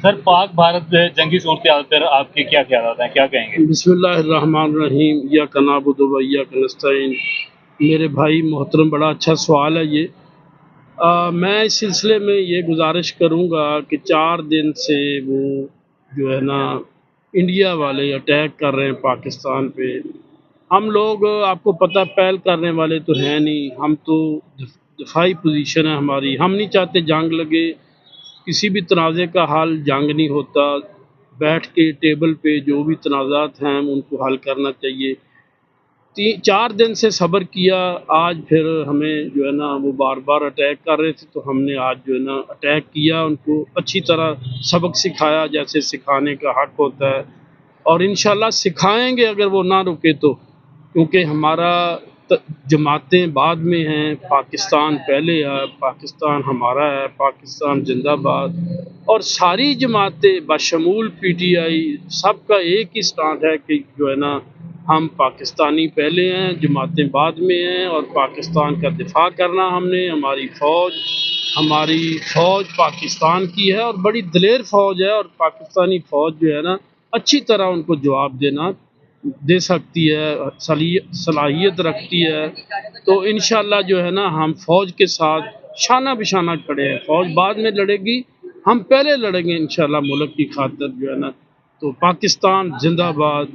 Sir Pak Bharat जंगी सूरत हाल पर आपके क्या ख्याल हैं, क्या कहेंगे? बिस्मिल्लाहिर्रहमानिर्रहीम या कनाबुदु व इय्याका नस्तईन। मेरे भाई मोहतरम, बड़ा अच्छा सवाल है ये। मैं इस सिलसिले में ये गुजारिश करूँगा कि 4 दिन से वो जो है ना इंडिया वाले अटैक कर रहे हैं पाकिस्तान पे। हम लोग, आपको पता, पहल करने वाले तो हैं नहीं, हम तो दिफाई पोजीशन है हमारी। हम नहीं चाहते जंग लगे, किसी भी तनाज़े का हल जंग नहीं होता। बैठ के टेबल पे जो भी तनाज़ात हैं उनको हल करना चाहिए। 4 दिन से सब्र किया, आज फिर हमें जो है ना वो बार बार अटैक कर रहे थे, तो हमने आज जो है ना अटैक किया, उनको अच्छी तरह सबक सिखाया जैसे सिखाने का हक होता है। और इंशाल्लाह सिखाएंगे अगर वो ना रुके तो, क्योंकि हमारा जमातें बाद में हैं, पाकिस्तान पहले है, पाकिस्तान हमारा है, पाकिस्तान जिंदाबाद। और सारी जमातें बशमूल पीटीआई सबका एक ही स्टैंड है कि जो है ना हम पाकिस्तानी पहले हैं, जमातें बाद में हैं, और पाकिस्तान का दिफा करना हमने। हमारी फ़ौज पाकिस्तान की है और बड़ी दिलेर फ़ौज है, और पाकिस्तानी फ़ौज जो है ना अच्छी तरह उनको जवाब दे सकती है, सलाहियत रखती है। तो इंशाल्लाह जो है ना हम फ़ौज के साथ शाना बिशाना खड़े हैं। फ़ौज बाद में लड़ेगी, हम पहले लड़ेंगे इंशाल्लाह मुल्क की खातिर जो है ना। तो पाकिस्तान जिंदाबाद।